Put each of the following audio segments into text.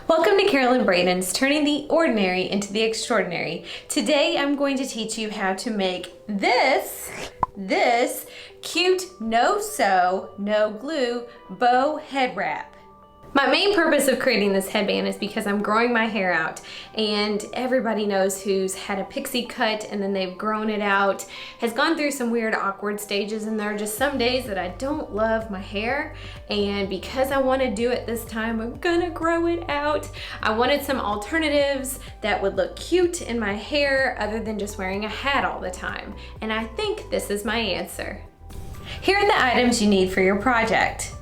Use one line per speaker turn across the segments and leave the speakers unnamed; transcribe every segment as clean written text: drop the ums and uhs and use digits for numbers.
Welcome to Carolyn Braden's Turning the Ordinary into the Extraordinary. Today I'm going to teach you how to make this cute no sew, no glue bow head wrap. My main purpose of creating this headband is because I'm growing my hair out, and everybody knows who's had a pixie cut and then they've grown it out has gone through some weird awkward stages, and there are just some days that I don't love my hair, and because I want to do it this time, I'm gonna grow it out. I wanted some alternatives that would look cute in my hair other than just wearing a hat all the time, and I think this is my answer. Here are the items you need for your project.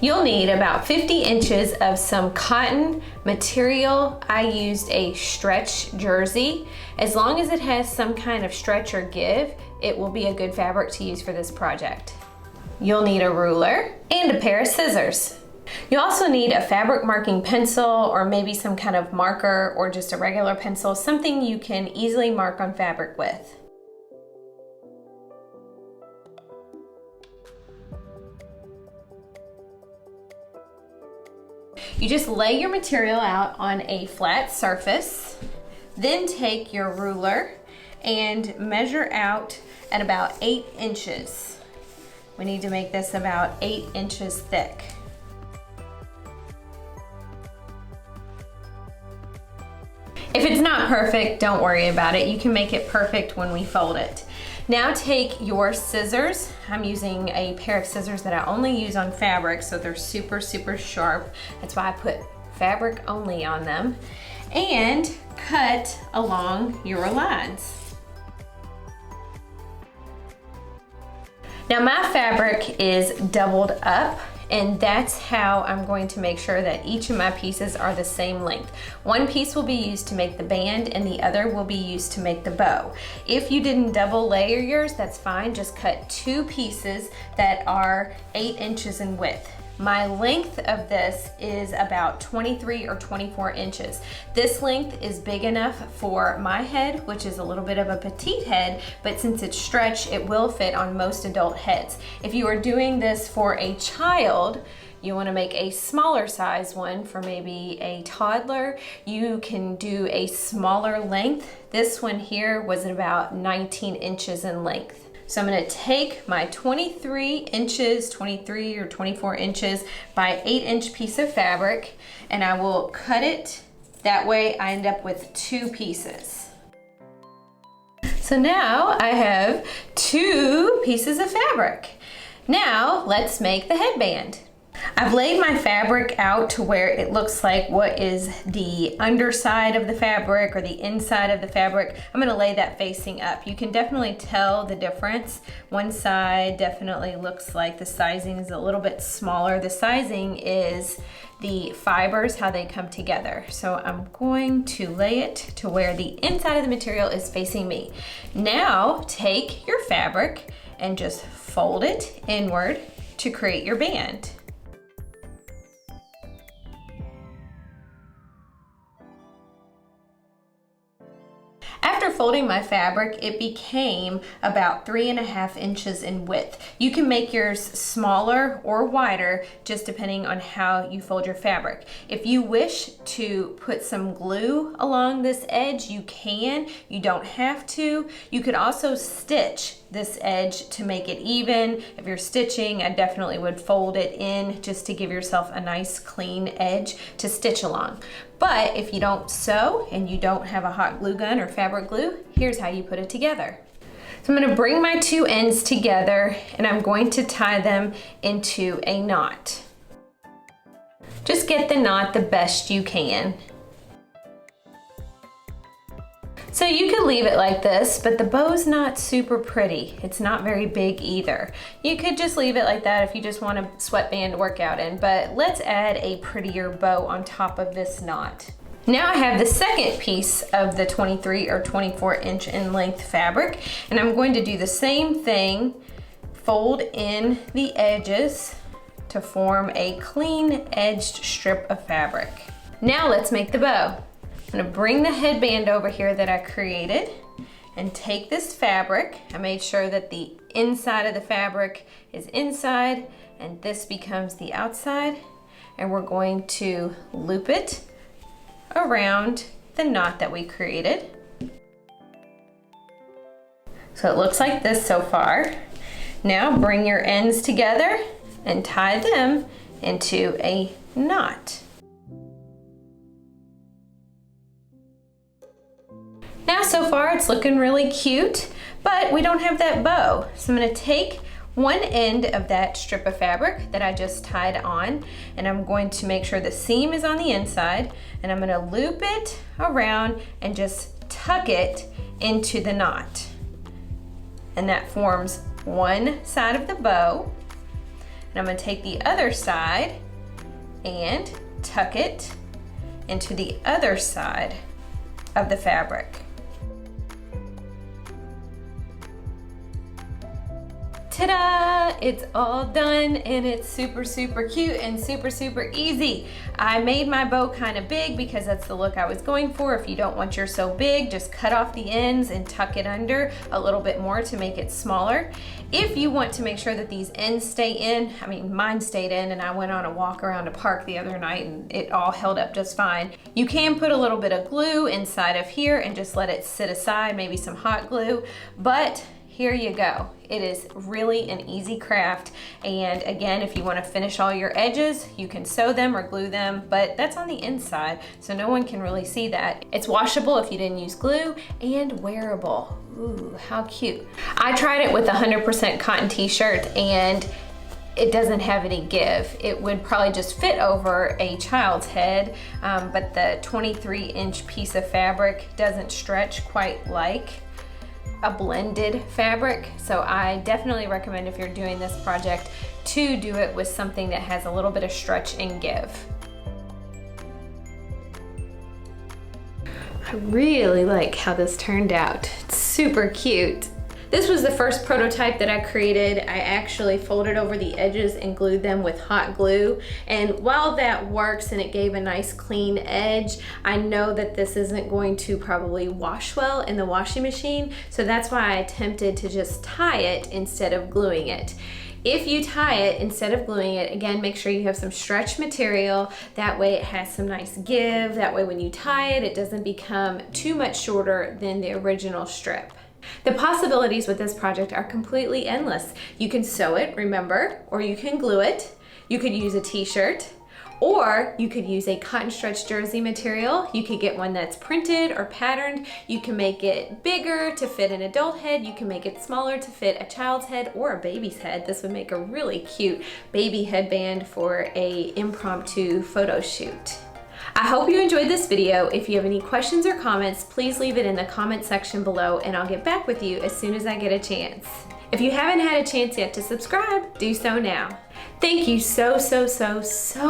You'll need about 50 inches of some cotton material. I used a stretch jersey. As long as it has some kind of stretch or give, it will be a good fabric to use for this project. You'll need a ruler and a pair of scissors. You'll also need a fabric marking pencil or maybe some kind of marker or just a regular pencil, something you can easily mark on fabric with. You just lay your material out on a flat surface, then take your ruler and measure out at about 8 inches. We need to make this about 8 inches thick. If it's not perfect, don't worry about it. You can make it perfect when we fold it. Now take your scissors. I'm using a pair of scissors that I only use on fabric, so they're super sharp. That's why I put fabric only on them. And cut along your lines. Now my fabric is doubled up, and that's how I'm going to make sure that each of my pieces are the same length. One piece will be used to make the band and the other will be used to make the bow. If you didn't double layer yours, that's fine. Just cut 2 pieces that are 8 inches in width. My length of this is about 23 or 24 inches. This length is big enough for my head, which is a little bit of a petite head, but since it's stretched, it will fit on most adult heads. If you are doing this for a child, you want to make a smaller size one for maybe a toddler, you can do a smaller length. This one here was about 19 inches in length. So I'm going to take my 23 or 24 inches by 8 inch piece of fabric, and I will cut it. That way I end up with 2 pieces. So now I have 2 pieces of fabric. Now let's make the headband. I've laid my fabric out to where it looks like what is the underside of the fabric or the inside of the fabric. I'm going to lay that facing up. You can definitely tell the difference. One side definitely looks like the sizing is a little bit smaller. The sizing is the fibers, how they come together. So I'm going to lay it to where the inside of the material is facing me. Now take your fabric and just fold it inward to create your band. After folding my fabric, it became about 3.5 inches in width. You can make yours smaller or wider, just depending on how you fold your fabric. If you wish to put some glue along this edge, you can. You don't have to. You could also stitch this edge to make it even. If you're stitching, I definitely would fold it in just to give yourself a nice clean edge to stitch along. But if you don't sew and you don't have a hot glue gun or fabric glue, here's how you put it together. So I'm going to bring my 2 ends together and I'm going to tie them into a knot. Just get the knot the best you can. So you could leave it like this, but the bow's not super pretty. It's not very big either. You could just leave it like that if you just want a sweatband to work out in, but let's add a prettier bow on top of this knot. Now I have the second piece of the 23 or 24 inch in length fabric, and I'm going to do the same thing, fold in the edges to form a clean edged strip of fabric. Now let's make the bow. I'm going to bring the headband over here that I created and take this fabric. I made sure that the inside of the fabric is inside and this becomes the outside, and we're going to loop it around the knot that we created. So it looks like this so far. Now bring your ends together and tie them into a knot. Now so far it's looking really cute, but we don't have that bow. So I'm going to take one end of that strip of fabric that I just tied on, and I'm going to make sure the seam is on the inside, and I'm going to loop it around and just tuck it into the knot. And that forms one side of the bow. And I'm going to take the other side and tuck it into the other side of the fabric. Ta-da! It's all done, and it's super cute and super easy. I made my bow kind of big because that's the look I was going for. If you don't want yours so big, just cut off the ends and tuck it under a little bit more to make it smaller. If you want to make sure that these ends stay in, I mean mine stayed in, and I went on a walk around a park the other night and it all held up just fine. You can put a little bit of glue inside of here and just let it sit aside, maybe some hot glue, but here you go. It is really an easy craft, and again, if you want to finish all your edges, you can sew them or glue them, but that's on the inside, so no one can really see that. It's washable if you didn't use glue, and wearable. Ooh, how cute. I tried it with a 100% cotton t-shirt, and it doesn't have any give. It would probably just fit over a child's head, but the 23-inch piece of fabric doesn't stretch quite like a blended fabric. So I definitely recommend, if you're doing this project, to do it with something that has a little bit of stretch and give. I really like how this turned out. It's super cute. This was the first prototype that I created. I actually folded over the edges and glued them with hot glue. And while that works and it gave a nice clean edge, I know that this isn't going to probably wash well in the washing machine. So that's why I attempted to just tie it instead of gluing it. If you tie it instead of gluing it, again, make sure you have some stretch material. That way it has some nice give. That way when you tie it, it doesn't become too much shorter than the original strip. The possibilities with this project are completely endless. You can sew it, remember, or you can glue it. You could use a t-shirt, or you could use a cotton stretch jersey material. You could get one that's printed or patterned. You can make it bigger to fit an adult head. You can make it smaller to fit a child's head or a baby's head. This would make a really cute baby headband for an impromptu photo shoot. I hope you enjoyed this video. If you have any questions or comments, please leave it in the comment section below, and I'll get back with you as soon as I get a chance. If you haven't had a chance yet to subscribe, do so now. Thank you so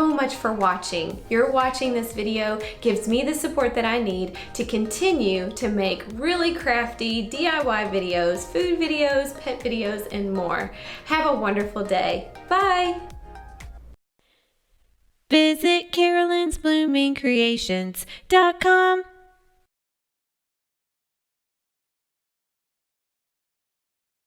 much for watching. Your watching this video gives me the support that I need to continue to make really crafty DIY videos, food videos, pet videos, and more. Have a wonderful day. Bye!
Visit Carolyn'sBloomingCreations.com